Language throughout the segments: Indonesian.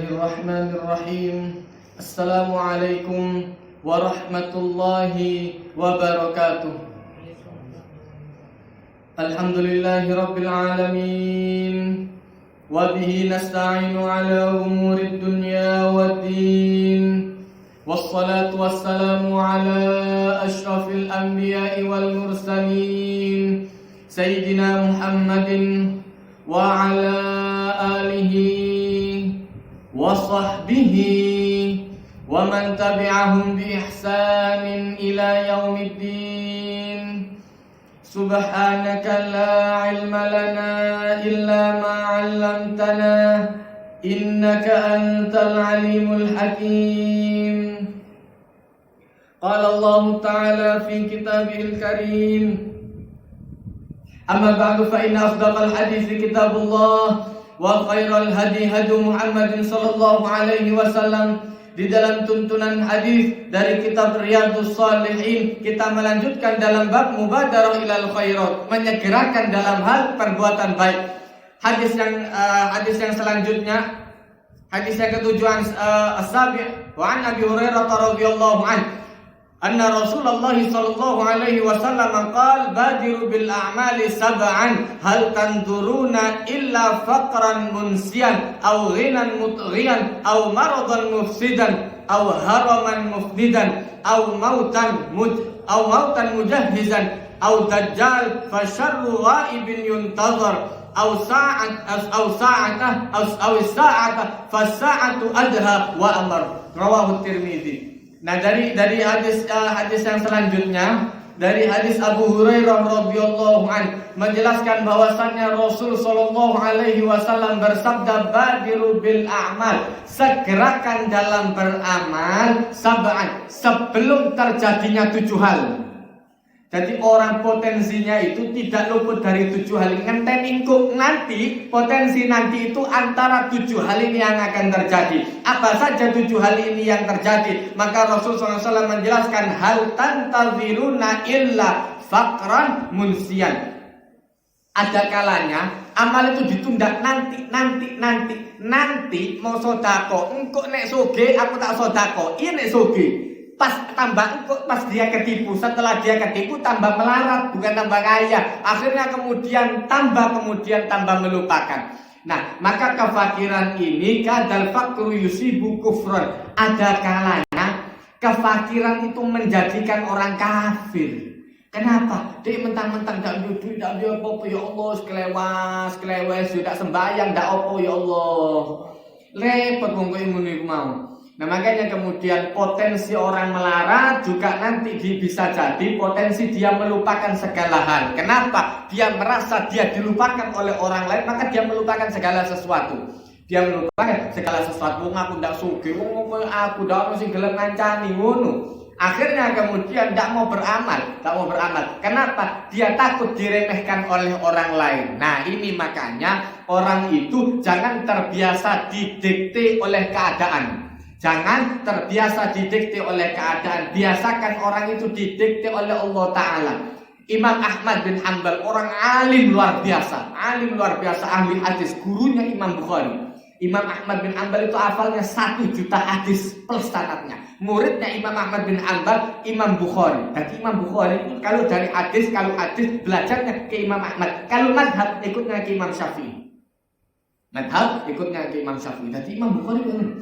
Bismillahirrahmanirrahim. Assalamualaikum warahmatullahi wabarakatuh. Alhamdulillahi rabbil alamin. Wa bihi nasta'inu ala umurid dunya waddin. Wassalatu wassalamu ala ashrafil anbiya'i wal mursalin Sayyidina Muhammadin wa ala alihi wa sahbihi wa man tabi'ahum bi ihsanin ila yaumiddin. Subhanaka la ilma lana illa ma 'allamtana innaka antal alimul hakim. Qala Allah ta'ala fi kitabihil karim. Amma ba'du fa inna asdaqal hadithi kitabullah wa khairal hadi hadu Muhammadin sallallahu alaihi wasallam. Di dalam tuntunan hadis dari kitab Riyadhus Shalihin, kita melanjutkan dalam bab mubadarah ilal khairat, menyegerakan dalam hal perbuatan baik. Hadis yang selanjutnya, hadis yang ketujuh, as-sabi' wa an Abi Hurairah radhiyallahu anhu anna Rasulullah sallallahu alaihi wasallam qala badiru bil a'mali sab'an hal tanduruna illa faqran munsiyan aw ghinan mutghiyan aw maradan mufsidan aw haraman mufnidan aw mautan mujahhizan aw dajjal fa syarru ghaibin yuntazar aw sa'atah fa sa'atu adha wa amar. Rawahu Tirmidzi. Nah, dari hadis yang selanjutnya, dari hadis Abu Hurairah radhiyallahu an, menjelaskan bahwasannya Rasul sallallahu alaihi wasallam bersabda, badiru bil a'mal, segerakan dalam beramal sab'an, sebelum terjadinya 7 hal. Jadi orang potensinya itu tidak luput dari 7 hal ini. Ngenteningkuk nanti, potensi nanti itu antara 7 hal ini yang akan terjadi. Apa saja 7 hal ini yang terjadi? Maka Rasulullah SAW menjelaskan, hal tantaziruna illa faqran munsiyan. Ada kalanya amal itu ditunda nanti mau sodako. Engkau nek soge, aku tak sodako. Ini nek soge. Pas dia ketipu, setelah dia ketipu tambah melarat, bukan tambah kaya. Akhirnya kemudian tambah melupakan. Nah, maka kefakiran ini kadal fakru yusibu kufron. Ada kalanya kefakiran itu menjadikan orang kafir. Kenapa? Dia mentang-mentang tak duit, tak dia apa ya Allah, kelewes, tidak sembahyang, tak apa ya Allah. Repot wong kowe ngene mau. Nah, makanya kemudian potensi orang melarat juga nanti bisa jadi potensi dia melupakan segala hal. Kenapa? Dia merasa dia dilupakan oleh orang lain, maka dia melupakan segala sesuatu. Dia melupakan segala sesuatu. Aku ndak sugih, aku ndak ono sing gelem ngancani ngono. Akhirnya kemudian tidak mau beramal. Kenapa? Dia takut diremehkan oleh orang lain. Nah, ini makanya orang itu jangan terbiasa didikte oleh keadaan. Jangan terbiasa didikte oleh keadaan. Biasakan orang itu didikte oleh Allah Ta'ala. Imam Ahmad bin Hanbal, orang alim luar biasa, ahli hadis, gurunya Imam Bukhari. Imam Ahmad bin Hanbal itu hafalnya 1 juta hadis plus sanadnya. Muridnya Imam Ahmad bin Hanbal, Imam Bukhari. Jadi Imam Bukhari itu kalau hadis belajarnya ke Imam Ahmad. Kalau madhab ikutnya ke Imam Syafi'i. Jadi Imam Bukhari benar.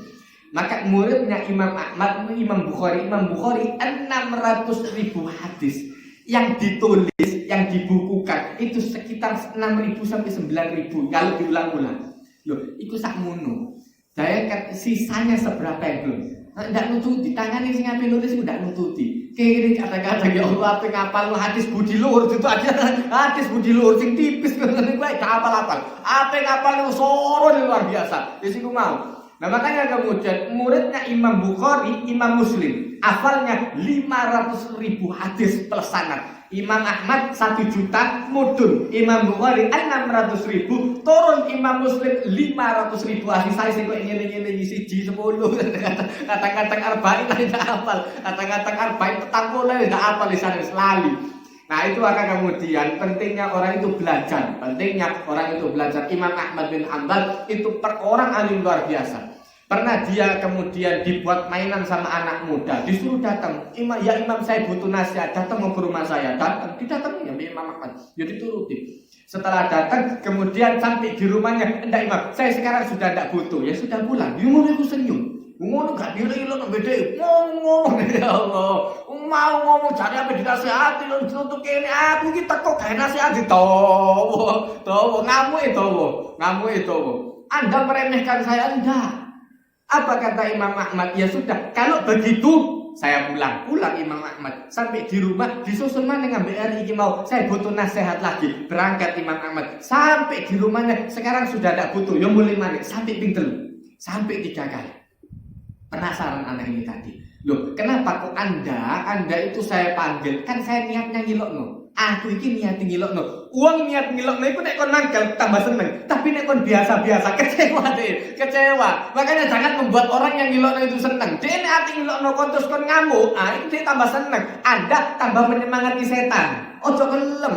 Maka muridnya Imam Ahmad, Imam Bukhari 600.000 hadis yang ditulis, yang dibukukan itu sekitar 6.000 sampai 9.000 kalau diulang-ulang. Loh, itu sakmono. Saya kan sisanya seberapa itu? Ndak nututi, tangan sing ape nulis ndak nututi. Kiri kata-kata ya Allah ape ngapal hadis budi luhur itu aja. Hadis budi luhur sing tipis ngene kuwi gak apal-apal. Ape ngapal soro luar biasa. Wis iku mau. Nah, makanya kemudian muridnya Imam Bukhari, Imam Muslim, hafalnya 500.000 hadis plus sanad. Imam Ahmad 1 juta mudun, Imam Bukhari 600.000, turun Imam Muslim 500.000. Asih saya sing kok ngene-ngene siji 10. Kata-kata arba'in tidak hafal, kata-kata arba'in petang boleh tidak hafal lisan lali. Nah, itu akan kemudian pentingnya orang itu belajar. Imam Ahmad bin Hanbal itu orang alim luar biasa. Pernah dia kemudian dibuat mainan sama anak muda, disuruh datang, imam saya butuh nasihat, datang mau ke rumah saya, datang, didatangin ya Imam Ahmad, ya dituruti. Setelah datang, kemudian sampai di rumahnya, enggak imam, saya sekarang sudah tidak butuh, ya sudah pulang, ya ngono aku senyum, ngono gak dilo beda, ngomong ya Allah, mau ngomong cari apa dinasihati, untuk ini aku kita kok kayak nasihati, tahu, ngamuk itu, Anda meremehkan saya, enggak. Apa kata Imam Ahmad? Ya sudah, kalau begitu saya pulang Imam Ahmad. Sampai di rumah disusun mana ngambil hari ini mau. Saya butuh nasihat lagi. Berangkat Imam Ahmad. Sampai di rumahnya sekarang sudah tidak butuh. Ya mulai mana? Sampai pintel. Sampai 3 kali. Penasaran anak ini tadi. Loh, kenapa kok Anda itu saya panggil? Kan saya niatnya ngilokno. Aku ini niat ngilokno. Uang niat ngilokno itu nek kon mangkel tambah seneng. Tapi nek kon biasa-biasa kecewa. Makanya jangan membuat orang yang ngilokno itu seneng. Dia nek ati ngilokno kon terus kon ngamuk, itu dia tambah seneng. Anda tambah menyemangati setan. Ojo kelem.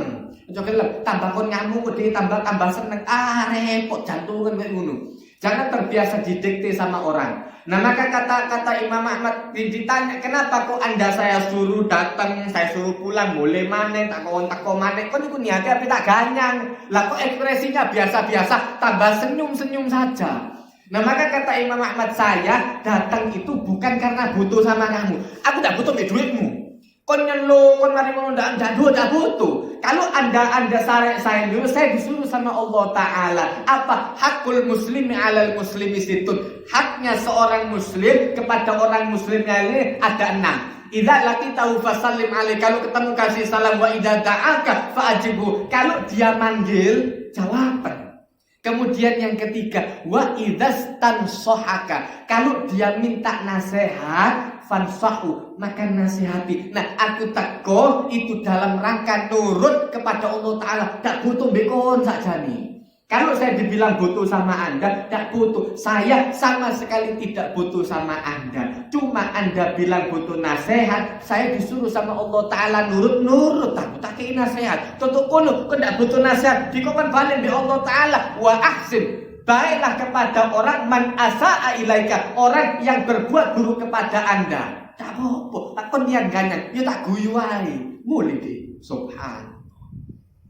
Tambah kon ngamuk dia tambah seneng. Repot jantungan kayak ngono. Jangan terbiasa didikte sama orang. Nah maka kata Imam Ahmad ditanya, kenapa kok Anda saya suruh datang, saya suruh pulang, boleh mana, tak teko mana, kok niku niatnya tapi tak ganyang. Lah kok ekspresinya biasa-biasa, tambah senyum-senyum saja. Nah maka kata Imam Ahmad, saya datang itu bukan karena butuh sama kamu. Aku tak butuh duitmu. Kon nyelung, kon mari ngono ndak butuh. Kalau anda saya dulu, saya disuruh sama Allah Ta'ala. Apa? Hakul muslimi alal muslimi situn. Haknya seorang muslim kepada orang muslim ini ada 6. Idza laqitahu fasallim alaihi. Kalau ketemu kasih salam. Wa idza da'aka fa'ajibhu. Kalau dia manggil, jawaban. Kemudian yang ketiga, wa idzastansohaka. Kalau dia minta nasihat, fansahu, maka nasihati. Nah, aku teko itu dalam rangka nurut kepada Allah Ta'ala. Tak butuh bekon saja nih. Kalau saya dibilang butuh sama Anda, tak butuh. Saya sama sekali tidak butuh sama Anda. Cuma Anda bilang butuh nasihat, saya disuruh sama Allah Ta'ala nurut. Tak kei nasihat. Tutup kono, kau tidak butuh nasihat. Dikongkan balik di Allah Ta'ala. Wa ahsin. Baiklah kepada orang man asa'a ilaika, orang yang berbuat buruk kepada Anda. Tak apa-apa, tak niat ganyang, ya tak guyu wae. Mulai deh, subhan.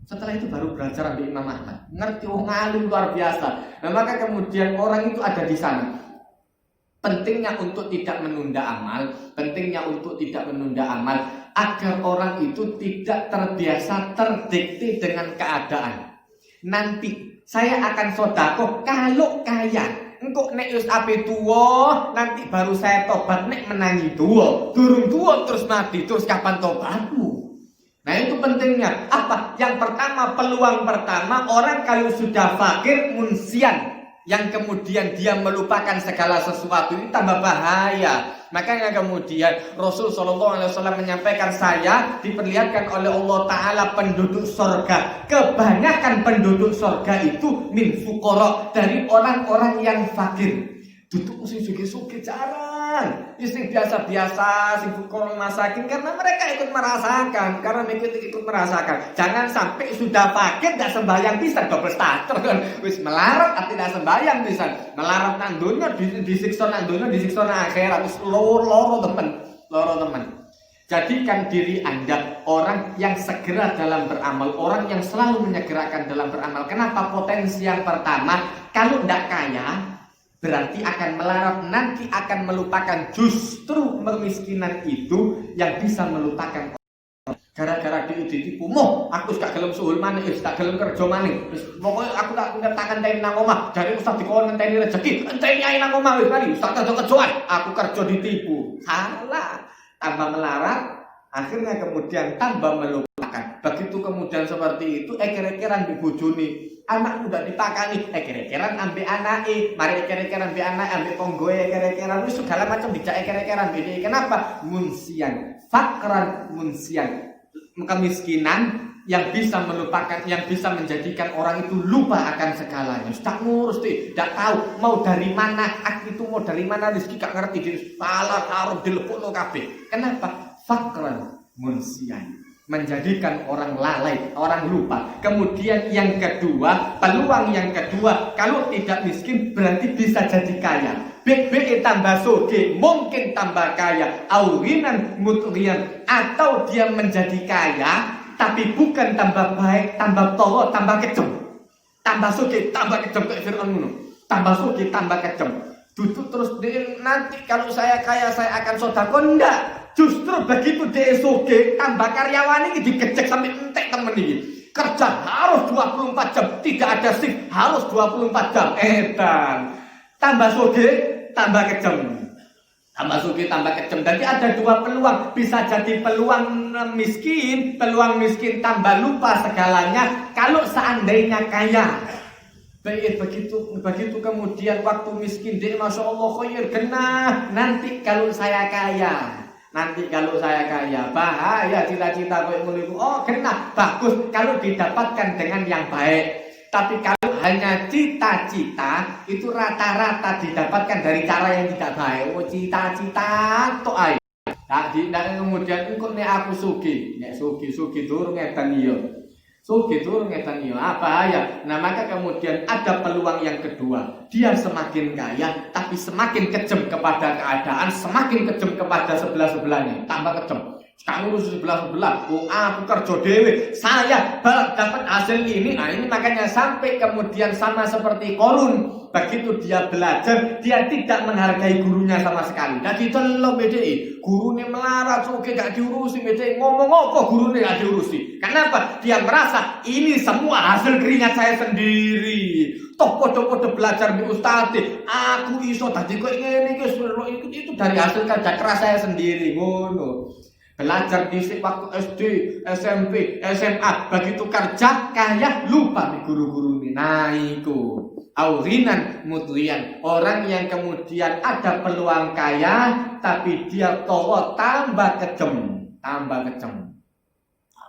Setelah itu baru belajar ambil Imam Ahmad. Ngerti ngalim luar biasa. Nah, maka kemudian orang itu ada di sana. Pentingnya untuk tidak menunda amal, agar orang itu tidak terbiasa terdikte dengan keadaan. Nanti saya akan sodakoh kalau kaya. Engkau nek wis ape tuwa, nanti baru saya tobat nek menangi tuwa. Durung tuwa terus mati, terus kapan tobatmu? Nah itu pentingnya. Apa? Yang pertama, peluang pertama, orang kalau sudah fakir munsian, yang kemudian dia melupakan segala sesuatu, ini tambah bahaya. Makanya kemudian Rasul SAW menyampaikan, saya diperlihatkan oleh Allah Ta'ala penduduk surga. Kebanyakan penduduk surga itu min fuqara, dari orang-orang yang fakir. Duduk sing suge-suge jarang. Sing biasa-biasa, sing fuqara masakin, karena mereka ikut merasakan. Jangan sampai sudah fakir gak sembahyang pisan, double starter kan. Wis melarat tidak sembahyang pisan. Melarat nang donya disiksa nang donya, disiksa nang akhirat. Wis loro teman. Jadikan diri Anda orang yang segera dalam beramal, orang yang selalu menyegerakan dalam beramal. Kenapa? Potensi yang pertama, kalau tidak kaya berarti akan melarat, nanti akan melupakan. Justru kemiskinan itu yang bisa melupakan. Gara-gara ditipu, aku gak gelem suhul maning, gak gelem kerja maning. Wis pokoke aku tak ngetakan teni nang omah, dari ustaz dikon ngenteni rezeki, enteni ae nang omah wis mari, ustaz kerja kerjaan, aku kerja ditipu. Salah. Tambah melarat, akhirnya kemudian tambah melupakan. Begitu kemudian seperti itu, eker-ekeran dibojoni. Anak udah dipakani, eker-ekeran ambek anake, mari eker-ekeran ambek anak, ambek tonggoe eker-ekeran, wis segala macam dijak eker-ekeran beda. Kenapa? Munsian, fakran munsian. Kemiskinan yang bisa melupakan, yang bisa menjadikan orang itu lupa akan segalanya. Tak ngurus deh, tak tahu mau dari mana, aku itu mau dari mana, rezeki gak ngerti, di salah taruh dilepukno kabeh. Kenapa? Fakran munsian, menjadikan orang lalai, orang lupa. Kemudian yang kedua, peluang yang kedua, kalau tidak miskin berarti bisa jadi kaya. BB tambah soge, mungkin tambah kaya, aurinan mutlian, atau dia menjadi kaya, tapi bukan tambah baik, tambah tolo, tambah kejem, tambah soge, tambah kejem kayak Fir'aun ngono, tambah soge, tambah kejem. Duduk terus nanti kalau saya kaya saya akan sodako, enggak. Justru begitu dia soge, tambah karyawan ini dikecek sampai entek temen ini. Kerja harus 24 jam, tidak ada shift, harus 24 jam. Edan. Tambah soge, tambah kejem. Tambah soge, tambah kejem. Jadi ada dua peluang. Bisa jadi peluang miskin tambah lupa segalanya. Kalau seandainya kaya. Begitu kemudian waktu miskin dia Masya Allah khair genah. Nanti kalau saya kaya, bahaya cita-cita kau muliku. Oh genah, bagus kalau didapatkan dengan yang baik. Tapi kalau hanya cita-cita itu rata-rata didapatkan dari cara yang tidak baik. Oh cita-cita tok ae. Nah kemudian engko nek aku sugih durung edan iya. Sugih durung edan iya. Bahaya. Nah maka kemudian ada peluang yang kedua. Dia semakin kaya tapi semakin kejam kepada keadaan, semakin kejam kepada sebelah-sebelahnya, tambah kejam. Kamu urus sebelah-sebelah, aku kerja dewe, saya dapat hasil ini. Nah ini makanya sampai kemudian sama seperti Korun. Begitu dia belajar, dia tidak menghargai gurunya sama sekali. Jadi telok BDI, gurunya melarat, oke gak diurusi BDI, ngomong apa gurunya gak diurusi. Kenapa? Dia merasa ini semua hasil keringat saya sendiri. Toh podo-podo belajar di ustadz, aku iso tadi kok ini itu dari hasil kerja keras saya sendiri. Ngono. Belajar di waktu SD, SMP, SMA, begitu kerja kaya lupa di guru-guru ini. Nah itu aurinan mutlian, orang yang kemudian ada peluang kaya tapi dia tawa tambah kejem.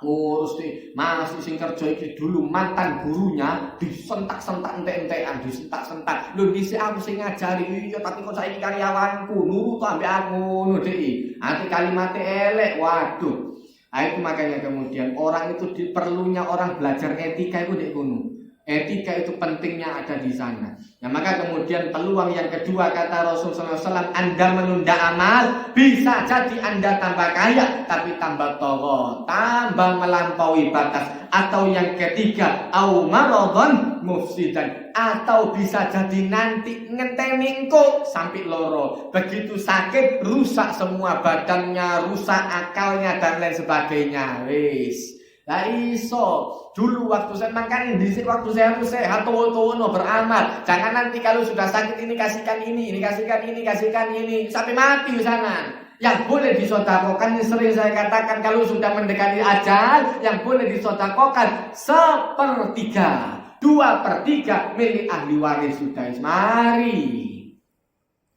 Ngurus nih, masih sing kerja iki dulu mantan gurunya disentak-sentak entek-entekan, disentak-sentak. Lho dhisik aku sing ngajari, iya tapi kok saiki karyawanku nurut ambek aku ngono Dik. Nanti kalimatnya elek, waduh. Nah, itu makanya kemudian orang itu perlunya orang belajar etika itu Dik ngono. Etika itu pentingnya ada di sana. Nah maka kemudian peluang yang kedua kata Rasulullah SAW, Anda menunda amal, bisa jadi Anda tambah kaya, tapi tambah toro, tambah melampaui batas. Atau yang ketiga, au maradhan mufsidan, atau bisa jadi nanti ngenteni engko sampai loro. Begitu sakit, rusak semua badannya, rusak akalnya dan lain sebagainya. Wis. Lah iso dulu waktu saya makan waktu saya sehat tuh beramal. Jangan nanti kalau sudah sakit ini kasihkan ini kasihkan ini sampai mati di sana. Yang boleh disodakokan sering saya katakan kalau sudah mendekati ajal, yang boleh disodakokan 1/3, 2/3 milik ahli waris sudah. Mari.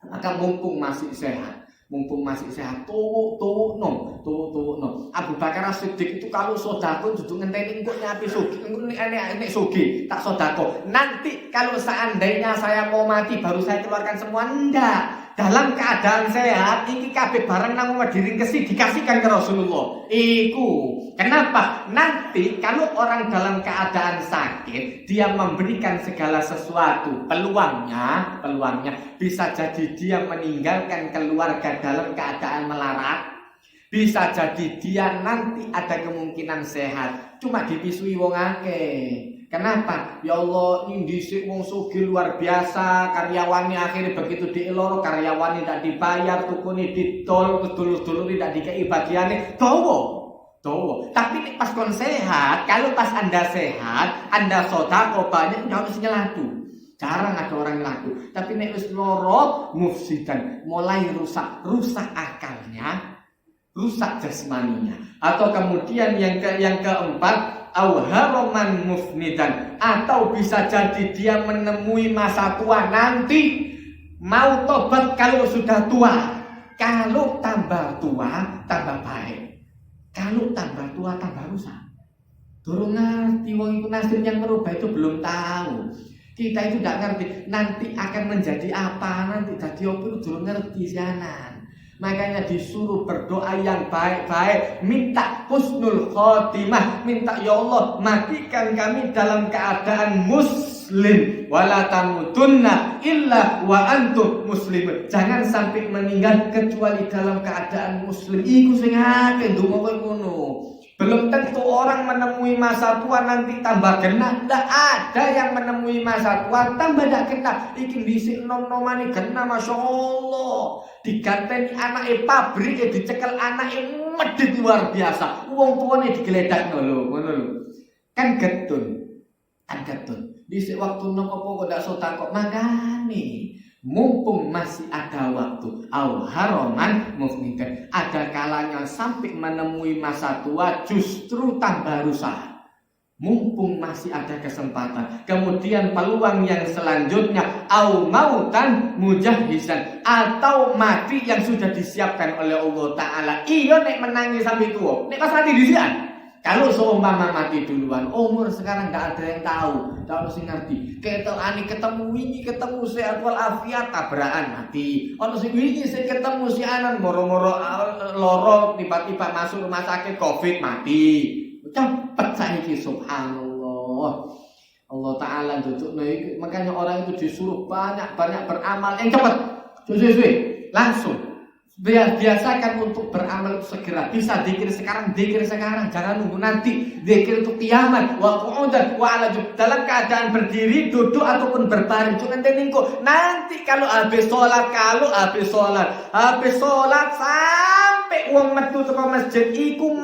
Maka mumpung masih sehat, tuh no. Abu Bakar As-Siddiq itu kalau sodako duduk ngenteni engko nyapi sugi, engko nek sugi tak sodako. Nanti kalau seandainya saya mau mati baru saya keluarkan semua, enggak. Dalam keadaan sehat, iki kabeh barang nang diringkesi dikasihkan ke Rasulullah. Iku. Kenapa? Nanti kalau orang dalam keadaan sakit, dia memberikan segala sesuatu. Peluangnya bisa jadi dia meninggalkan keluarga dalam keadaan melarat. Bisa jadi dia nanti ada kemungkinan sehat, cuma dipisui wong akeh. Kenapa? Ya Allah, ini dhisik wong sugih luar biasa, karyawannya akhirnya begitu dieloro, karyawannya tidak dibayar, tukune didol, dulur-dulur tidak dikei bagiannya, dawa. Tapi pas kon sehat, kalau pas Anda sehat, Anda sedekah banyak ndak mesti nyelatu. Jarang ada orang nyelatu. Tapi nek wis loro mufsidan, mulai rusak akalnya, rusak jasmaninya. Atau kemudian yang keempat, au haraman mufnidan, atau bisa jadi dia menemui masa tua nanti mau tobat kalau sudah tua. Kalau tambah tua tambah baik, kalau tambah tua tambah rusak. Durung ngerti wong itu nasib yang merubah itu belum tahu. Kita itu tidak ngerti nanti akan menjadi apa, nanti jadi apa itu durung ngerti sianan. Makanya disuruh berdoa yang baik-baik, minta husnul khotimah, minta ya Allah matikan kami dalam keadaan muslim wala tamutunna illa wa antum muslimun. Jangan sampai meninggal kecuali dalam keadaan muslim. Iku sing akeh ndonga koyo ngono. Belum tentu orang menemui masa tua nanti tambah genah. Tidak ada yang menemui masa tua tambah tidak genah. Iki dhisik nom-nomane genah, Masya Allah. Diganteni anake pabrik, dicekel anake medhit luar biasa. Wong tuane digledakno lho, ngono lho. Kan getun. Dhisik waktu nom apa kok ndak sedekah mangane. Mumpung masih ada waktu, au haroman mufnikan, ada kalanya sampai menemui masa tua justru tambah rusak. Mumpung masih ada kesempatan. Kemudian peluang yang selanjutnya, au mautan mujahizan, atau mati yang sudah disiapkan oleh Allah Ta'ala. Iya nek menangi sampai tua, nek pas mati disian. Kalau seumpama mati duluan, umur sekarang nggak ada yang tahu, nggak ada yang ngerti. Ketemu wingi, ketemu sehat walafiat, tabrakan mati. Ono sing wingi sing ketemu si anan moro-moro loro tiba-tiba masuk rumah sakit COVID mati. Cepet saiki subhanallah. Allah Ta'ala duduk makanya orang itu disuruh banyak-banyak beramal yang cepat. Suwe-suwe langsung. Biasakan untuk beramal segera. Bisa zikir sekarang, jangan nunggu nanti. Zikir untuk kiamat, wa qu'udan wa 'ala jub. Dalam keadaan berdiri, duduk ataupun berbaring. Jangan teningko. Nanti kalau habis sholat sampai uang metu ke masjid iku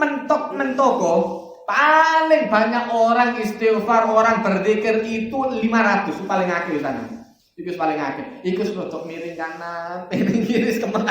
mentoko. Paling banyak orang istighfar, orang berzikir itu 500 paling akeh sana. Iku paling akeh. Iku rodok miring kanan, miring kiri kemang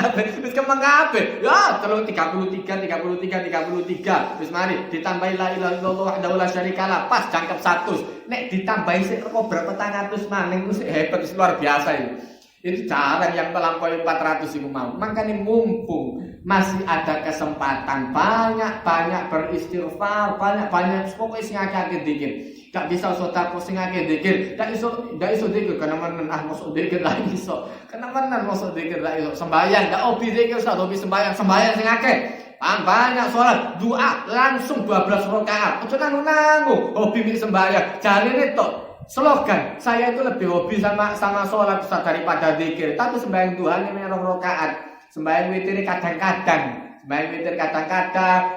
kabeh. Ya, 33. Wis mari ditambahi la ilaha illallah wahdahu la syarikalah. Pas jangkep 100. Nek ditambahi sik kok berapa 400 maning ku sik hebat luar biasa itu. Itu jarang yang melampaui 400 itu mau. Makanya mumpung masih ada kesempatan banyak beristighfar, banyak pokoknya sing akeh dikir. Gak bisa sedekah sing akeh dikir. Gak iso dikir karena menan masuk dikir ra iso. Karena menan masuk dikir ra iso. Sembayang gak obi dikir hobi sembayang sing akeh. Banyak sholat, doa langsung 12 rakaat. Ojo nanggung hobi sembayang. Jarine tok slogan, saya itu lebih hobi sama sholat daripada zikir. Tapi sembahyang Tuhan ini 2 rakaat. Sembahyang witir kadang-kadang.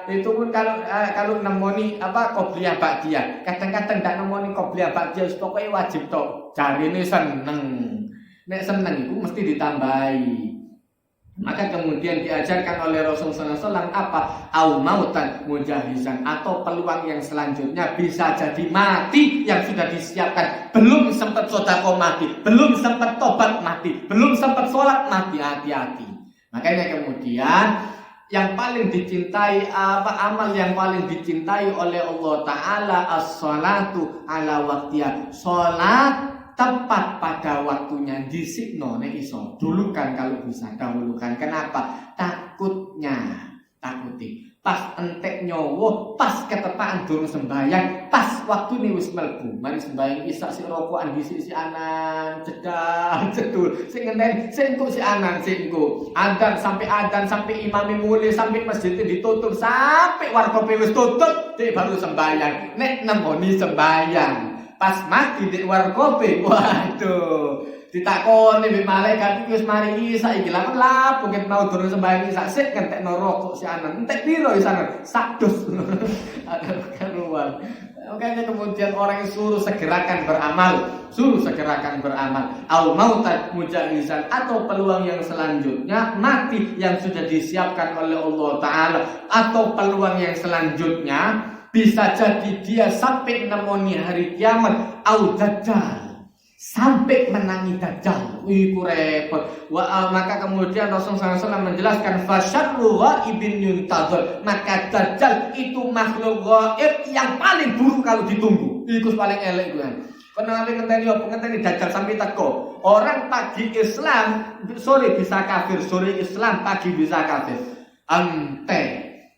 Itu pun kalau nemoni qobliyah ba'diyah. Kadang-kadang ndak nemoni qobliyah ba'diyah, pokoknya wajib tok. Jarine seneng. Nek seneng itu mesti ditambahi. Maka kemudian diajarkan oleh Rasulullah SAW apa? Au mautan mujahizan, atau peluang yang selanjutnya bisa jadi mati yang sudah disiapkan. Belum sempat sedekah mati, belum sempat tobat mati, belum sempat sholat mati. Hati-hati. Makanya kemudian yang paling dicintai amal yang paling dicintai oleh Allah Ta'ala as-salatu ala waqtiha. Salat tepat pada waktunya, disikno nek iso. Dulukan kalau bisa, dahulukan. Kenapa? Takuti. Pas entek nyowo, pas ketepaan durung sembahyang, pas waktu ini wis mlebu. Mari sembahyang isya si rokokan dhisik si anan, cedul. Sing ngenteni sing engko si anan sing engko. Adzan sampai imame mulai, sampai masjid ditutup, sampai warkope wis tutup, baru sembahyang. Nek nemoni sembahyang pas mati di warkope, waduh, ditakoni mbek malaikat iki wis mari isa iki lha lapo ket mau durung sembahyang isa sik ngentekno rokok si anan. Entek piro isa? 100. Ada keruan. Makanya kemudian orang yang suruh segerakan beramal. Au mautat mujahizan, atau peluang yang selanjutnya mati yang sudah disiapkan oleh Allah Ta'ala, atau peluang yang selanjutnya bisa jadi dia sampai nemoni hari kiamat, au dajjal, sampai menangi dajjal. Iku repot. Maka kemudian Rasulullah SAW menjelaskan fasyarru ghaibin yuntadzar. Maka dajjal itu makhluk gaib yang paling buruk kalau ditunggu. Iku paling elek iku. Ngenteni dajjal sampai teko. Orang pagi Islam, sore bisa kafir, sore Islam, pagi bisa kafir.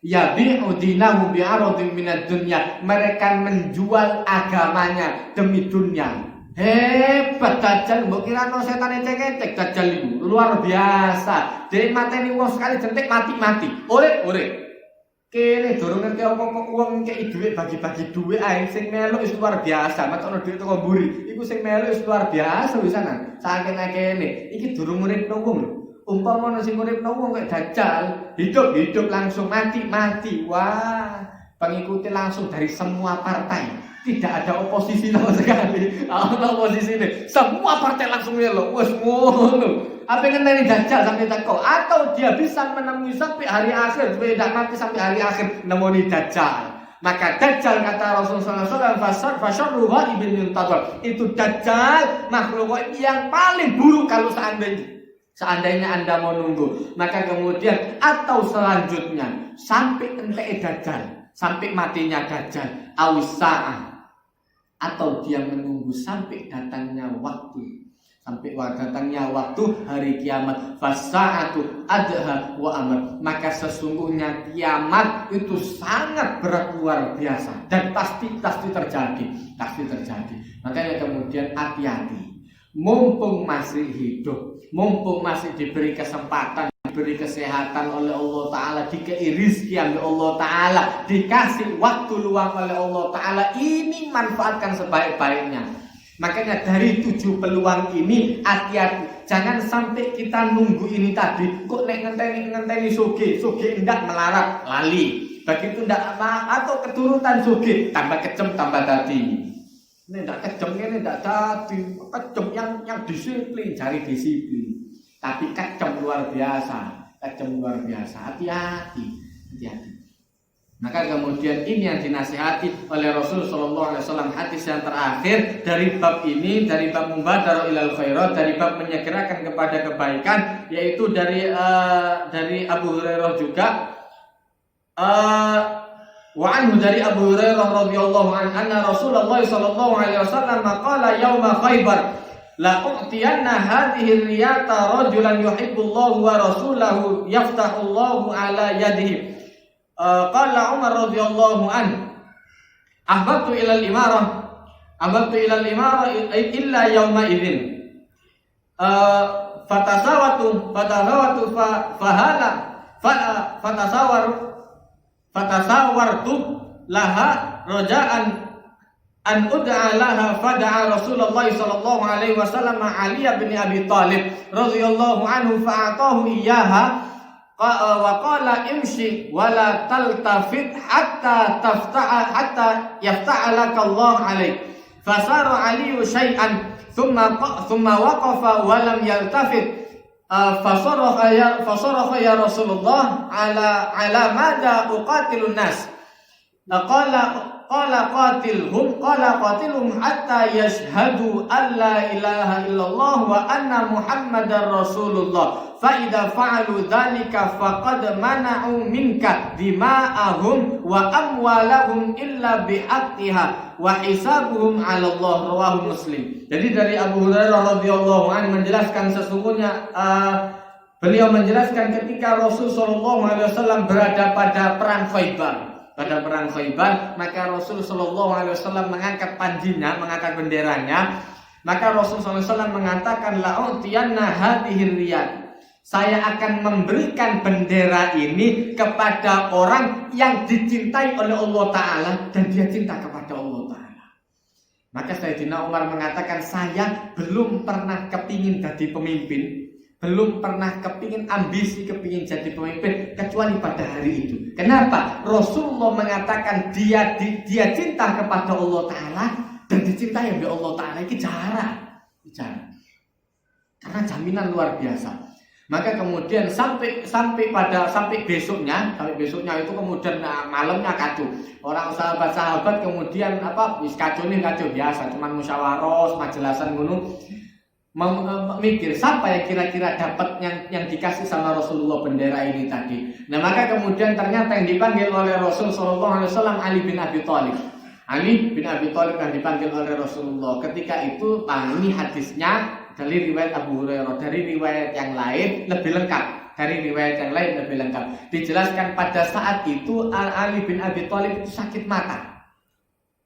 Yabi'u dinahu bi'aradin minad dunya. Mereka menjual agamanya demi dunia. Hebat dajjal, mbok kira no setan ecek-ecek dajjal itu luar biasa. Dia mateni wong sekali jentik mati. Urip. Kene durung ngerti apa kok wong kei dhuwit bagi-bagi dhuwit ae sing melu wis luar biasa. Macane dhuwit teko mburi. Iku sing melu wis luar biasa wisanan. Saking akeh iki durung uripno wong lho. Umpama ana sing uripno wong kok dajal, hidup langsung mati. Wah, pengikuti langsung dari semua partai. Tidak ada oposisi sama sekali. Ana oposisi ini. Semua partai langsung melu. Wes ngono. Apa yang ngenteni dajjal sampai teko atau dia bisa menemui sampai hari akhir, tidak mati sampai hari akhir nemoni dajjal. Maka dajjal kata Rasulullah SAW fasyarru ghaibin yuntazar. Itu dajjal makhluk yang paling buruk kalau seandainya Anda mau nunggu. Maka kemudian atau selanjutnya sampai entek dajjal, sampai matinya dajjal, awisa'ah, atau dia menunggu sampai datangnya waktu. Sampai datangnya waktu hari kiamat, fasa'atu adha wa amr. Maka sesungguhnya kiamat itu sangat berat luar biasa dan pasti terjadi. Makanya kemudian hati-hati. Mumpung masih hidup, mumpung masih diberi kesempatan, diberi kesehatan oleh Allah Ta'ala, dikei rizki oleh Allah Ta'ala, dikasih waktu luang oleh Allah Ta'ala, ini manfaatkan sebaik-baiknya. Makanya dari 7 peluang ini hati-hati, jangan sampai kita nunggu ini tadi kok ngenteni soge ndak melarat lali, begitu ndak atau keturutan soge tambah kejem tambah tadi. Ini ndak kejem ini ndak tadi, kejem yang disiplin, cari disiplin. Tapi kejem luar biasa, hati-hati. Maka kemudian ini yang dinasihati oleh Rasul Sallallahu Alaihi Wasallam, hadis yang terakhir dari bab ini, dari bab mubadarah ilal khairat, dari bab menyegerakan kepada kebaikan, yaitu dari Abu Hurairah juga. Wa anhu dari Abu Hurairah radhiyallahu anhu anna Rasulullah sallallahu alaihi wasallam qala yauma Khaibar la u'tiyanna hadhihi riyata rajulan yuhibbullahu wa rasulahu yaftahullahu ala yadihi. Qala Umar radhiyallahu anhu ahbabtu ila al-imarah illa yawma idzin fatasawatu fatasawartu laha raja'an an ud'a laha fada'a Rasulullah sallallahu alaihi wasallam Ali bin Abi Thalib radhiyallahu anhu fa'atahu iyyaha wa qala imshi wa la taltafit hatta yafta'alaka Allah alaik. Fasara Ali syai'an thumma waqafa wa lam yaltafit. Fasaraha ya Rasulullah ala madha uqatilun nas. Qala qatilhum hatta yashhadu an la ilaha illallah wa anna Muhammadar Rasulullah. Fa idza fa'alu dzalika faqad mana'u minka dima'ahum wa amwalahum illa bihaqqiha wa hisabuhum 'ala Allah. Rawahu Muslim. Jadi dari Abu Hurairah radhiyallahu anhu menjelaskan sesungguhnya beliau menjelaskan ketika Rasul sallallahu alaihi wasallam berada pada perang Khaibar. Pada perang Khaibar, maka Rasul sallallahu alaihi wasallam mengangkat panjinya, mengangkat benderanya. Maka Rasul sallallahu alaihi wasallam mengatakan la'utiyanna hadhir riyad. Saya akan memberikan bendera ini kepada orang yang dicintai oleh Allah Ta'ala dan dia cinta kepada Allah Ta'ala. Maka Sayyidina Umar mengatakan, saya belum pernah kepingin jadi pemimpin, belum pernah kepingin ambisi, kepingin jadi pemimpin kecuali pada hari itu. Kenapa? Rasulullah mengatakan dia cinta kepada Allah Ta'ala dan dicintai oleh Allah Ta'ala. Ini jarak. Karena jaminan luar biasa. Maka kemudian sampai besoknya itu kemudian malamnya kacau. Orang sahabat kemudian wis kacau biasa, cuman musyawarah, majelasan ngono. Mikir siapa yang kira-kira dapat yang dikasih sama Rasulullah bendera ini tadi. Nah, maka kemudian ternyata yang dipanggil oleh Rasul sallallahu alaihi wasallam Ali bin Abi Thalib. Ali bin Abi Thalib yang dipanggil oleh Rasulullah. Ketika itu ini hadisnya dari riwayat Abu Hurairah, dari riwayat yang lain lebih lengkap. Dijelaskan pada saat itu Ali bin Abi Thalib itu sakit mata,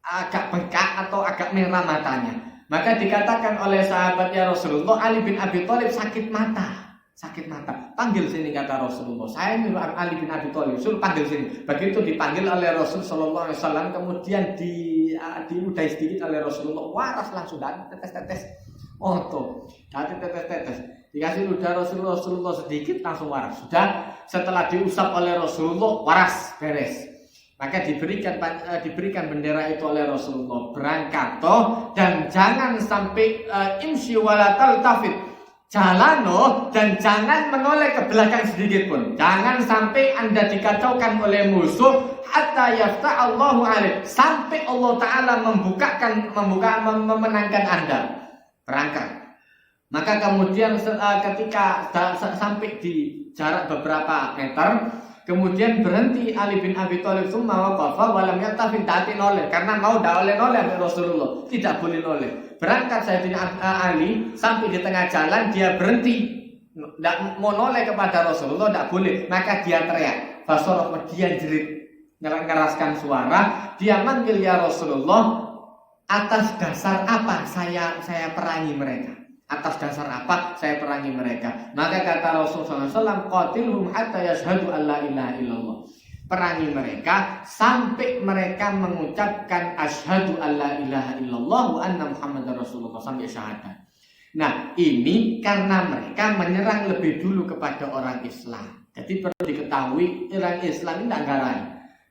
agak bengkak atau agak merah matanya. Maka dikatakan oleh sahabatnya Rasulullah, Ali bin Abi Thalib sakit mata. sakit mata. Panggil sini, kata Rasulullah. Saya nyuruh Ali bin Abi Thalib, suruh panggil sini. Begitu dipanggil oleh Rasul sallallahu alaihi wasallam, kemudian diudahi sedikit oleh Rasulullah, waras langsung dan tetes-tetes. Oh tuh, tetes-tetes. Dikasih ludah Rasulullah sedikit langsung waras. Sudah, setelah diusap oleh Rasulullah, waras, beres. Maka diberikan bendera itu oleh Rasulullah. Berangkat toh, dan jangan sampai imsi wala taltafit. Jalan dan jangan menoleh ke belakang sedikit pun. Jangan sampai Anda dikacaukan oleh musuh hatta yafta'allahu alaih, sampai Allah Ta'ala memenangkan Anda. Berangkat. Maka kemudian ketika sampai di jarak beberapa meter, kemudian berhenti Ali bin Abi Thalib, summa waqafa wa lam yaltafit, ta'ati noleh, karena mau noleh Rasulullah, tidak boleh noleh. Berangkat Sayyidina Ali sampai di tengah jalan, dia berhenti, tidak mau noleh kepada Rasulullah, tidak boleh. Maka dia teriak, fasorof, dia jerit, ngeraskan suara, dia manggil, ya Rasulullah, atas dasar apa saya perangi mereka? Atas dasar apa saya perangi mereka? Maka kata Rasulullah SAW, qatilhum hatta yashhadu an la ilaha illallah. Perangi mereka sampai mereka mengucapkan asyhadu an la ilaha illallah wa anna muhammadar rasulullah, sampai syahadat. Nah, ini karena mereka menyerang lebih dulu kepada orang Islam. Jadi perlu diketahui, orang Islam ini tidak garai.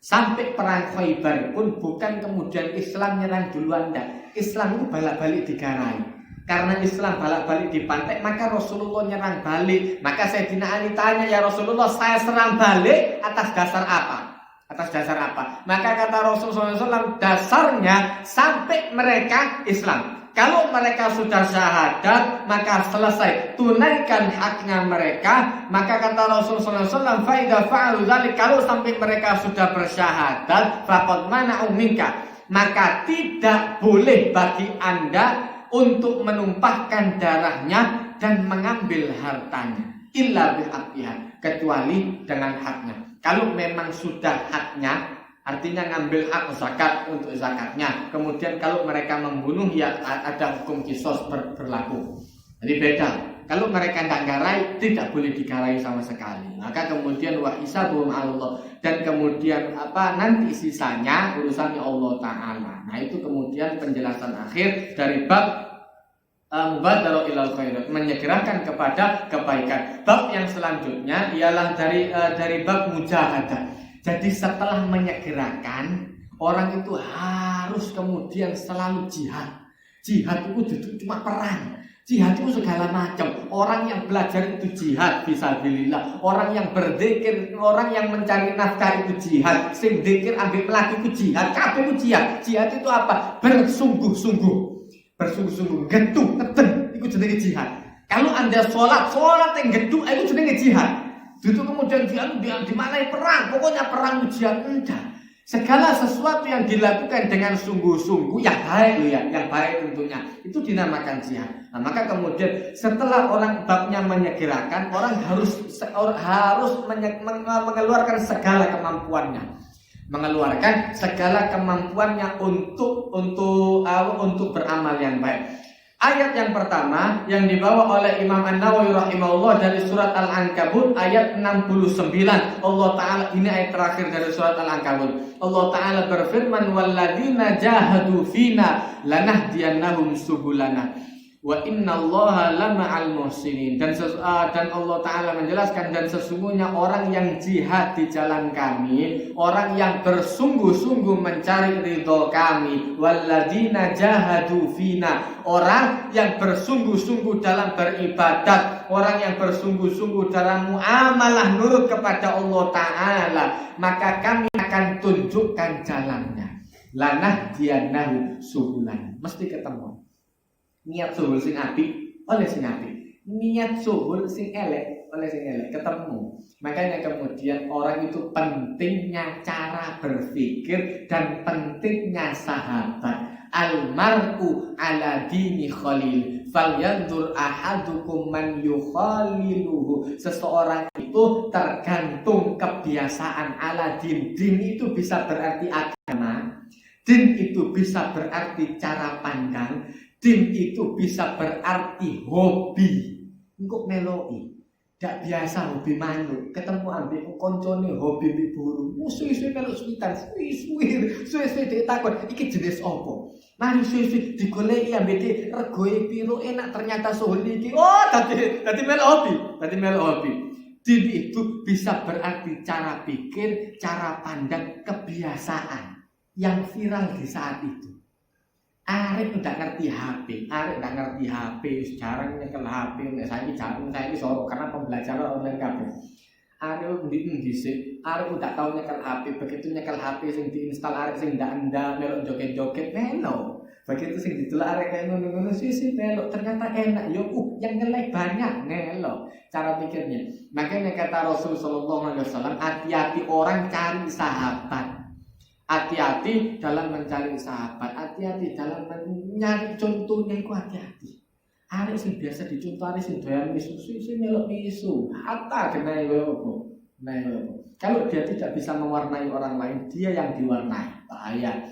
Sampai perang Khaybar pun bukan kemudian Islam nyerang duluan, enggak. Islam itu balik-balik digarai. Karena Islam balik-balik dipantek, maka Rasulullah nyerang balik. Maka Sayyidina Ali tanya, ya Rasulullah, saya serang balik atas dasar apa? Atas dasar apa? Maka kata Rasulullah SAW, dasarnya sampai mereka Islam. Kalau mereka sudah syahadat, maka selesai, tunaikan haknya mereka. Maka kata Rasulullah SAW, faida fa'alu dzalik, kalau sampai mereka sudah bersyahadat, faqad mana'u minka, maka tidak boleh bagi Anda untuk menumpahkan darahnya dan mengambil hartanya, illa bihaqqiha, kecuali dengan haknya. Kalau memang sudah haknya, artinya ngambil hak zakat untuk zakatnya. Kemudian kalau mereka membunuh, ya ada hukum qisas berlaku. Jadi beda. Kalau mereka tidak garai, tidak boleh digarai sama sekali. Maka kemudian wa hisabuhum Allah, dan kemudian nanti sisanya urusannya Allah Ta'ala. Nah, itu kemudian penjelasan akhir dari bab mubadarah ilal khairat, menyegerakan kepada kebaikan. Bab yang selanjutnya ialah dari bab mujahadah. Jadi setelah menyegerakan, orang itu harus kemudian selalu jihad. Jihad itu cuma perang. Jihad itu segala macam. Orang yang belajar itu jihad fisabilillah. Orang yang berzikir, orang yang mencari nafkah itu jihad. Sing zikir ambil melaki itu jihad. Kabeh itu jihad. Jihad itu apa? Bersungguh-sungguh. Bersungguh-sungguh, gedung, keten, itu jenenge jihad. Kalau Anda sholat yang gedung, itu jenenge jihad. Itu kemudian jihad dimanai perang, pokoknya perang jihad, enggak. Segala sesuatu yang dilakukan dengan sungguh-sungguh, yang baik yang baik tentunya, itu dinamakan jihad. Nah, maka kemudian setelah orang babnya menyegerakan, orang harus mengeluarkan segala kemampuannya. Mengeluarkan segala kemampuannya untuk beramal yang baik. Ayat yang pertama yang dibawa oleh Imam An-Nawawi rahimahullah dari surat Al-Ankabut ayat 69. Allah Ta'ala, ini ayat terakhir dari surat Al-Ankabut. Allah Ta'ala berfirman, walladzina jahadu fina lanahdiyannahum subulana wa innallaha lama'al muhsinin. Dan Allah Ta'ala menjelaskan, dan sesungguhnya orang yang jihad di jalan kami, orang yang bersungguh-sungguh mencari ridho kami, walladzina jahadu fina, orang yang bersungguh-sungguh dalam beribadat, orang yang bersungguh-sungguh dalam muamalah nurut kepada Allah Ta'ala, maka kami akan tunjukkan jalannya. Lanahdiyannahum subulan, mesti ketemu. Niat suhul sing apik oleh sing apik, niat suhul sing elek oleh sing elek, ketemu. Makanya kemudian orang itu pentingnya cara berpikir dan pentingnya sahabat. Almar'u ala dini khalil, falyanzur ahadukum man yukhaliluhu. Seseorang itu tergantung kebiasaan ala din. Din itu bisa berarti agama, din itu bisa berarti cara pandang, din itu bisa berarti hobi. Engkau meloi. gak biasa hobi manuk, ketemu ambek koncone hobi mbek burung. Suwe-suwe melok suwitan, suwe-suwe dhek takon, iki jenis opo? Mari suwe-suwe digoleki ambek regoe piro enak ternyata sohli iki. Oh, dadi melok hobi. Din itu bisa berarti cara pikir, cara pandang, kebiasaan yang viral di saat itu. Arek udah ngerti HP, jarang nyekel HP, saya ini sorok karena pembelajaran online kabeh. Arek dhisik, arek udah tahu nyekel HP, begitu nyekel HP sing diinstal arek sing ndak melok joget-joget melo. Begitu sing didelok arek kayak ngono-ngono sih melo, ternyata enak yo yang nge-like banyak melo. Cara pikirnya. Makanya kata Rasul sallallahu alaihi wasallam, hati-hati orang cari sahabat. Hati-hati dalam mencari sahabat, hati-hati dalam mencari contohnya itu hati-hati. Arek sing biasa dicontoh, arek sing doyan misu, sing melok misu, hatta kenai opo. Kalau dia tidak bisa mewarnai orang lain, dia yang diwarnai, bahaya.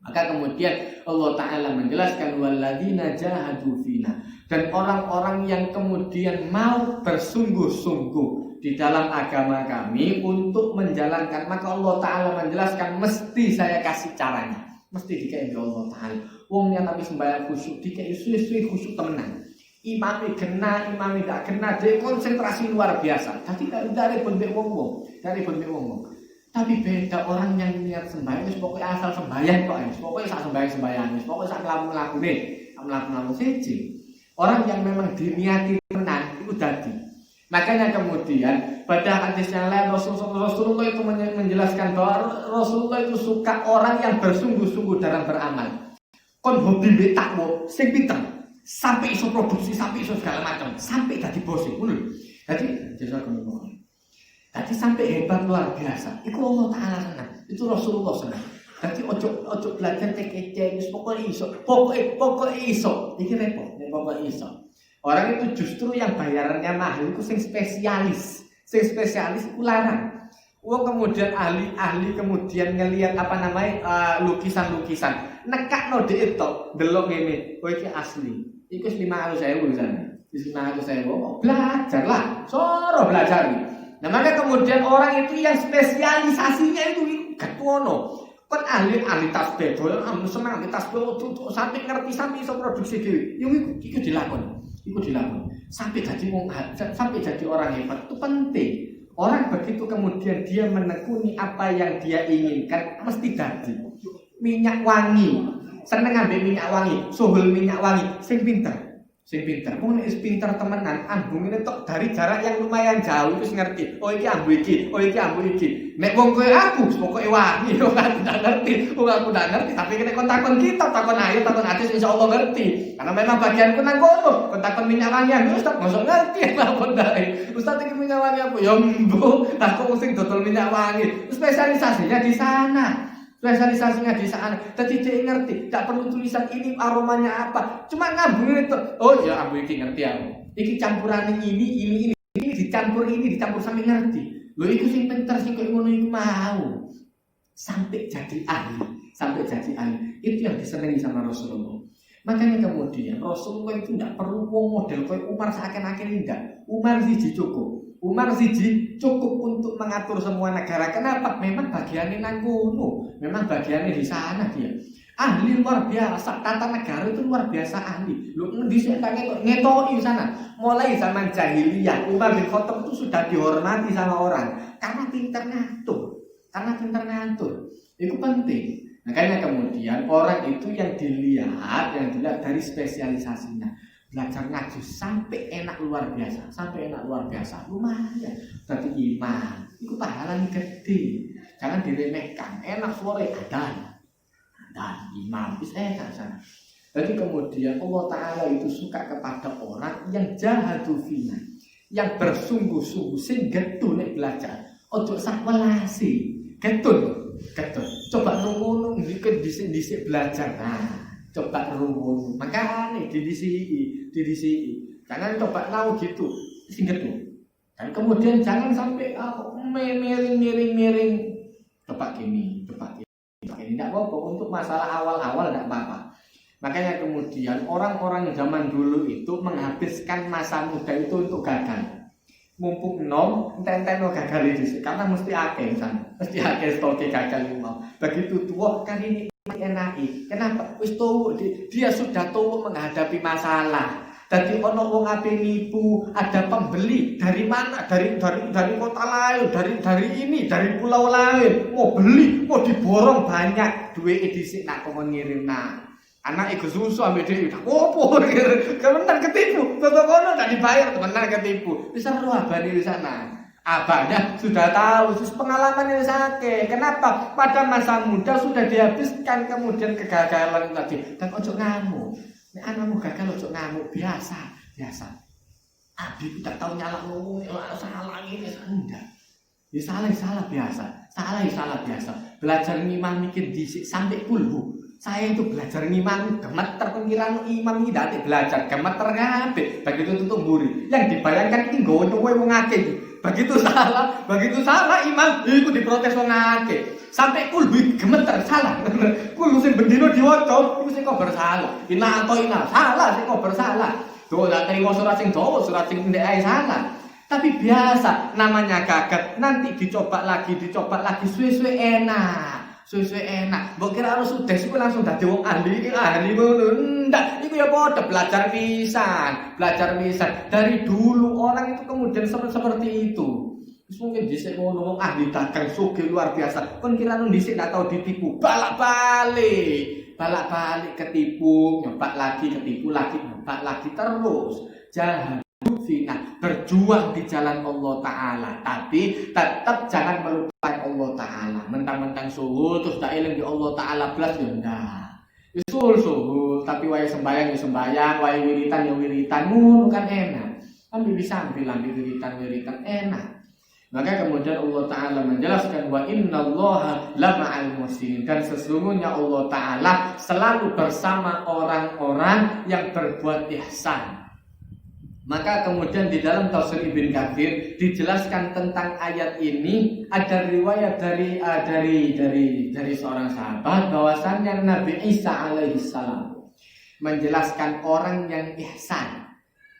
Maka kemudian Allah Ta'ala menjelaskan walladzina jahadu fina, dan orang-orang yang kemudian mau bersungguh-sungguh di dalam agama kami untuk menjalankan, maka Allah Ta'ala menjelaskan mesti saya kasih caranya, mesti dikai Allah Ta'ala. Wong yang tapi sembahyang khusyuk dikai suwe-suwe khusyuk temenan. Imami kena, imami tak kena, dia konsentrasi luar biasa. Tapi dari bentuk wong. Tapi beda orang yang niat sembahyang, pokoknya asal sembahyang kok, pokoknya sak sembahyang, pokoknya sak melaku siji. Orang yang memang diniati tenan itu dadi. Makanya kemudian pada hadis yang lain Rasulullah itu menjelaskan bahwa Rasulullah itu suka orang yang bersungguh-sungguh dalam beramal. Kon hobi mbek takwa sing pinter, sampai iso produksi, sampai iso segala macam, sampai dadi bos ngono. Jadi jasa kemudian. Tadi sampai hebat luar biasa. Itu Allah Ta'ala senang. Itu Rasulullah senang. Jadi ojo belajar tekece, pokoknya iso. Ini repot, pokoknya iso. Orang itu justru yang bayarannya mahal itu sing spesialis itu larang. Kemudian ahli kemudian ngelihat lukisan. Nekakno dhek tok, delok ngene. Oh iki asli. Iku 500.000 sana. 500.000. Belajarlah. Soro belajar. Nah, maka kemudian orang itu yang spesialisasinya itu gak ono. Kon ahli tasbih, dolan seneng tasbih sampai ngerti sampai iso produksi dhewe. Iku dilakoni. Sampai jadi orang hebat itu penting. Orang begitu kemudian dia menekuni apa yang dia inginkan mesti jadi. Minyak wangi, seneng ngambil minyak wangi, suhul minyak wangi, sing pinter. Pokoknya pinter temenan, ambung ini tok dari jarak yang lumayan jauh itu ngerti. Oh iki ambu iki. Nek wong kowe aku pokoke wangi, aku ndak ngerti. Tapi nek kon takon kita, takon atis insyaallah ngerti. Karena memang bagianku nang kono. Kon takon minyak wangi aku Ustaz, mosok ngerti apa ndae. Ustaz iki minyak wangi apa? Ya mbo, aku sing dodol minyak wangi. Spesialisasinya di sana. Tadi dia ngerti, tak perlu tulisan ini aromanya apa, cuma ngambung itu. Oh ya, ambu iki ngerti aku. Iki campuran ini dicampur sampai ngerti. Lho iku sing pinter sing koyo ngono iku mau. Sampai jadi ahli. Itu yang disenangi sama Rasulullah. Makanya kemudian Rasulullah itu tidak perlu model kayak Umar seakan-akan tidak. Umar siji cukup untuk mengatur semua negara. Kenapa? Memang bagiannya nangkono, memang bagiannya di sana dia. Ahli luar biasa, tata negara itu luar biasa ahli. Lu di sana ngetoi sana. Mulai zaman jahiliyah, Umar bin Khattab itu sudah dihormati sama orang karena pintar ngatur. Itu penting. Makanya kemudian orang itu yang dilihat dari spesialisasinya. Belajar ngaji sampai enak luar biasa, lumayan. Berarti iman, itu pahalanya gede. Jangan diremehkan. Enak sore dan iman, bisa enak sana. Jadi kemudian Allah Ta'ala itu suka kepada orang yang jahadu fina, yang bersungguh-sungguh sing getun nek belajar. Ojo sak welasi, getun. Coba nunggu dhisik belajar. Coba rumun, makanya didisi. Jangan coba tahu gitu, singkat tuh. Dan kemudian jangan sampai miring. Coba gini. Tidak apa-apa untuk masalah awal-awal tidak apa-apa. Makanya kemudian orang-orang zaman dulu itu menghabiskan masa muda itu untuk gagal. mumpung nom enten gagal dhisik karena mesti akeh san mesti akeh stoke gagal mau begitu tua kan ini enaki kenapa wis tuwa dia sudah tua menghadapi masalah jadi ono wong ape nipu ada pembeli dari mana dari kota lain dari ini dari pulau lain mau beli mau diborong banyak duit dhisik nak kon ngirim nak anak iku susu ambil dia udah opo kebenar ketipu kono tak dibayar kebenar ketipu bisa roh abadi di sana abahnya sudah tahu sus pengalaman yang sakit kenapa pada masa muda sudah dihabiskan kemudian kegagalan tadi dan ojo ngamuk anakmu gagal ojo ngamuk biasa abi tidak tahu nyala ngomong salah ini enggak ya salah biasa belajar ngimam mikir dhisik sampai puluh saya itu belajar ngimam gemeter pengiran imam iki ndak belajar gemeter kabeh begitu tutup mburi yang dibayangkan iki nggowo kowe wong akeh begitu salah imam iku diprotes wong akeh sampai kulbu gemeter salah kulo sing bendino diwaca iku sing kok bersalah ina salah sing kok bersalah do lak terima surat sing dawa surat sing ndek ae salah tapi biasa namanya gagal nanti dicoba lagi suwe-suwe enak mbok kira harus sudah sih langsung dadi wong ahli ngono ndak iku ya padha belajar pisan dari dulu orang itu kemudian seperti itu wis mungkin dhisik ngono wong ahli dagang sugih luar biasa kon kira nu dhisik ndak tau ditipu balak-balik ketipu nyoba lagi ketipu lagi nyoba lagi terus jahat berjuang di jalan Allah Ta'ala tapi tetap jangan melupakan Allah Ta'ala mentang-mentang suhu terus tak eling di Allah Ta'ala belas ya enggak suhu tapi wae sembayang ya sembayang wae wiritan ya wiritan ngono kan enak ambil bisa bilang di wiritan enak maka kemudian Allah Ta'ala menjelaskan wa innallaha lama'al muhsinin dan sesungguhnya Allah Ta'ala selalu bersama orang-orang yang berbuat ihsan. Maka kemudian di dalam tafsir Ibn Katsir dijelaskan tentang ayat ini ada riwayat dari seorang sahabat bahwasannya Nabi Isa alaihissalam menjelaskan orang yang ihsan.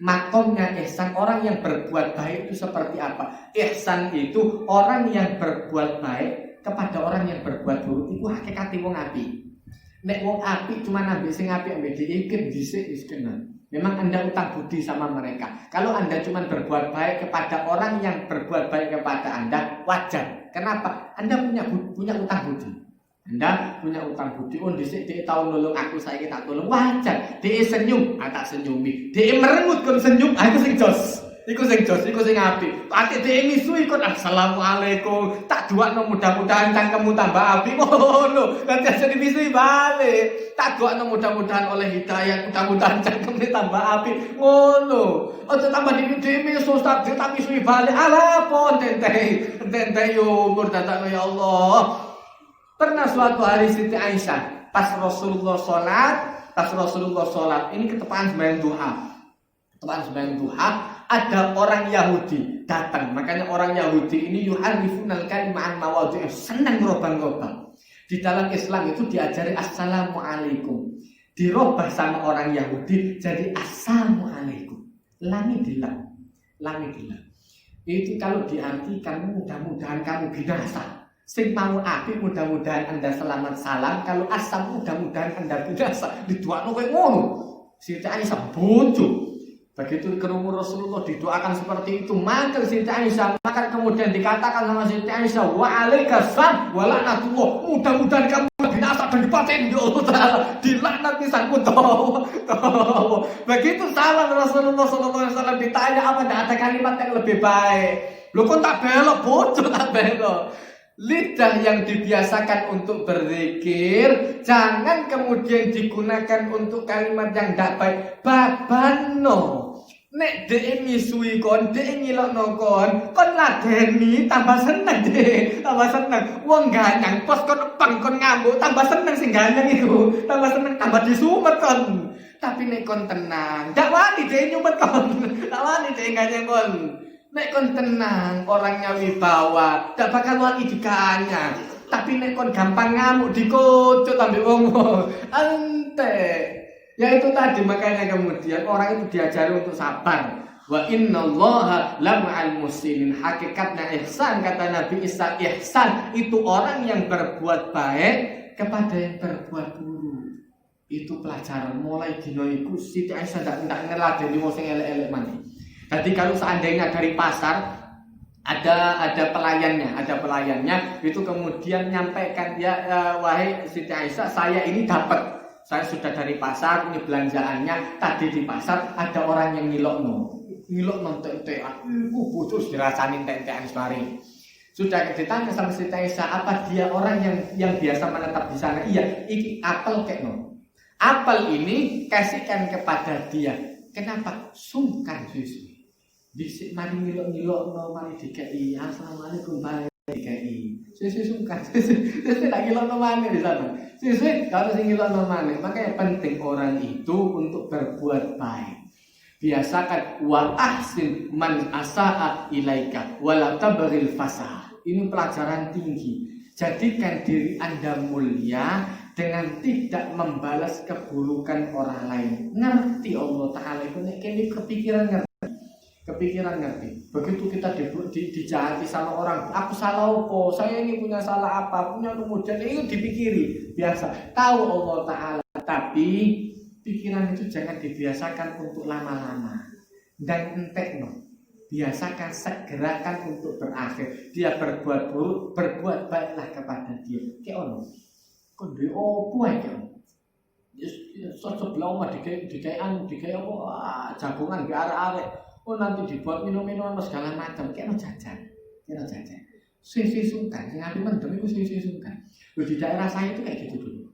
Makomnya ihsan, orang yang berbuat baik itu seperti apa? Ihsan itu orang yang berbuat baik kepada orang yang berbuat buruk. Itu hakikate wong apik. Nek wong apik cuma nabi sing apik ambek dikit dhisik wis kenal. Memang Anda utang budi sama mereka. Kalau Anda cuma berbuat baik kepada orang yang berbuat baik kepada Anda, wajar. Kenapa? Anda punya utang budi. Anda punya utang budi. Oh, dhisik dhek tau nolong aku, saiki tak tolong. Wajar. Dhek senyum, tak senyumi. Dhek merengut kon senyum, aku sing jos. Iku sing apik. Ati dhek misui kon assalamualaikum. Tak doakno mudah-mudahan cangkemmu tambah apik. Ngono. Kan jadi misui balik. Tak doakno mudah-mudahan oleh hidayah, mudah-mudahan cangkemmu tambah apik. Ngono. Ojo tambah dhek misu tak misui balik. Ala pon tentei yo umur dadakno ya Allah. Pernah suatu hari Siti Aisyah pas Rasulullah sholat, ini ketepaan sembahyang duha, ada orang Yahudi datang. Makanya orang Yahudi ini yuharifunal kalimah mawadhi'ah, senang merubah-rubah. Di dalam Islam itu diajari assalamualaikum, dirubah sama orang Yahudi jadi assalamualaikum. Langi dilam. Itu kalau diartikan mudah-mudahan kamu binasa. Sing mau api mudah-mudahan Anda selamat salam. Kalau asam mudah-mudahan Anda binasa. Didoakno kowe ngono. Siti Aisyah bojo. Begitu kerumuh Rasulullah didoakan seperti itu, maka Siti Aisyah, maka kemudian dikatakan sama Siti Aisyah, wa alaikassalam wa laknatullah. Mudah-mudahan kamu binasa dan dipateni di Allah Ta'ala. Dilaknat pisanku tahu. Begitu salam Rasulullah SAW ditanya apa ada kalimat yang lebih baik. Lu kok tak belok bojo tak belok. Lidah yang dibiasakan untuk berzikir jangan kemudian digunakan untuk kalimat yang tidak baik. Babano nek dhek misui kon, dhek ngilokno kon ladeni tambah seneng deh, tambah seneng. Wong ganyang pos kon pang kon ngamuk tambah seneng sing ganyang iku, tambah seneng tambah disumet kon. Tapi nek kon tenang, ndak wani dhek nyumet kon, ndak wani dhek ganyang kon. Nek kon tenang, orangnya wibawa, ndak bakal wani dikanya. Tapi nek kon gampang ngamuk dikucut ambek wong ente. Ya itu tadi makanya kemudian orang itu diajari untuk sabar. Wa innallaha lama'al muhsinin. Hakikatnya ihsan, kata Nabi Isa, ihsan itu orang yang berbuat baik kepada yang berbuat buruk. Itu pelajaran mulai dino iku Siti Aisyah ndak ngeladeni wong sing elek-elek maneh. Jadi kalau seandainya dari pasar ada pelayannya itu kemudian nyampaikan wahai Siti Aisyah, saya ini dapat, saya sudah dari pasar, ini belanjaannya, tadi di pasar ada orang yang ngilokno tek-tekan, putus dirasain tek-tekan semari. Sudah ditanya sama Siti Aisyah, apa dia orang yang biasa menetap di sana? Iya, iki apel kekno. Apel ini kasihkan kepada dia. Kenapa? Sungkan susu. Disik mari ngilok-ngilokno mari dikai. Assalamualaikum bae dikai. Susu sungkan. Susu tak ngilokno maneh di sana. Susu kalau sing ngilokno maneh. Makanya penting orang itu untuk berbuat baik. Biasakan wa ahsin man asaa ilaika wala tabril fasah. Ini pelajaran tinggi. Jadikan diri Anda mulia dengan tidak membalas keburukan orang lain. Ngerti Allah Ta'ala itu ini kepikiran ngerti. Begitu kita dijahati sama orang, aku salah apa? Saya ini punya salah apa? Punya kemudian itu dipikiri biasa. Tahu Allah Ta'ala, tapi pikiran itu jangan dibiasakan untuk lama-lama dan entekno. Biasakan, segerakan untuk berakhir. Dia berbuat buruk, berbuat baiklah kepada dia. Kayak ono. Kok duwe opo ae kan? Sebelah omah dikai apa? Jagongan ke arek-arek. Oh nanti dibuat minum-minuman segala macam. Kayak jajan. Sisi sungkan, sing api mendem iku sisi sungkan. Di daerah saya itu kayak gitu dulu.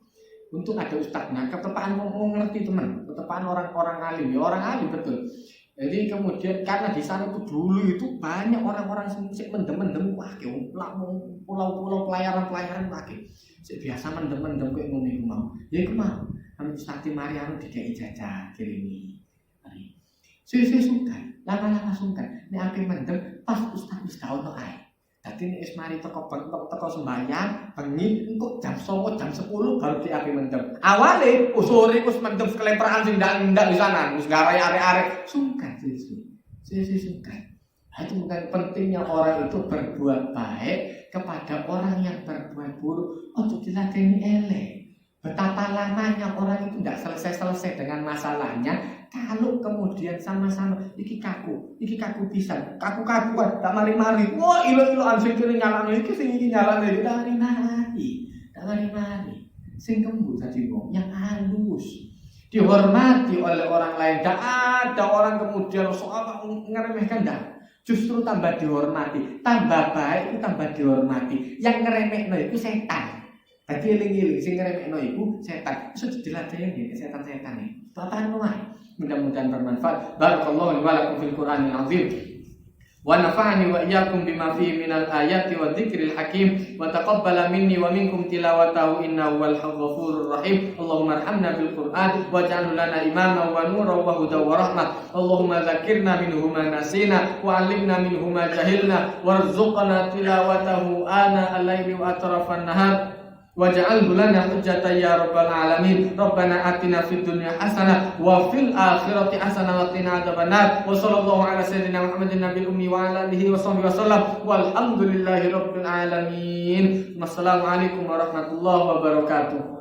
Untuk ada ustadznya, ketepaan mau ngerti teman, ketepaan orang-orang alim, ya orang alim betul. Jadi kemudian karena di sana itu dulu itu banyak orang-orang sing mendem-mendem, wah pulau-pulau pelayaran wake. Sik biasa mendem-mendem koyo ngono iku mau. Ya iku mau. Anu ustaz mari anu dikai ijazah kirimi. Mari. Sisi sungkan, lama-lama sungkan. Nek ape mendem pas ustaz wis gak ono ae. Dadi nek wis mari teko sembahyang, bengi engko jam 9 jam 10 baru diapi mendem. Awale sore wis mendem sekeleperan sing ndak di sana, wis garai arek-arek sungkan sisi sungkan. Nah, itu bukan pentingnya orang itu berbuat baik kepada orang yang berbuat buruk. Ojo diladeni elek. Betapa lamanya orang itu tidak selesai dengan masalahnya kalau kemudian sama-sama iki kaku bisa kaku-kakuan tak mari-mari wah ilo-iloan sing kene nyalane iki sing iki nyalane tak mari sing kembut dadi wong yang halus dihormati oleh orang lain. Tidak ada orang kemudian soal ngeremehkan, dah. Justru tambah dihormati, tambah baik itu tambah dihormati. Yang ngeremehno itu setan. Tadi eling-eling sing ngeremehno iku setan. Iso diladeni setan-setan iki. Patahan wae. Mudah-mudahan bermanfaat. Barakallahu wa lakum fil Qur'anil azim. Wa nafa'ani wa iyyakum bima fihi minal ayati wa dzikril hakim wa taqabbala minni wa minkum tilawatahu innahu wal ghafurur rahim. Allahumma arhamna bil Qur'an waj'alhu lana imaman wa nuran wa hudan wa rahmah. Allahumma dzakkirna minhu ma nasina wa 'allimna minhu ma jahilna warzuqna tilawatahu ana al-laili wa atrafan nahar. Waj'alhu lana hujjatan ya rabbal alamin. Rabbana atina fid dunya hasanah wa fil akhirati hasanah wa qina adzabannar. Wa sallallahu ala sayyidina Muhammadin nabiyil ummi wa ala alihi wa sahbihi wasallam. Walhamdulillahi rabbil alamin. Wassalamu alaikum warahmatullahi wabarakatuh.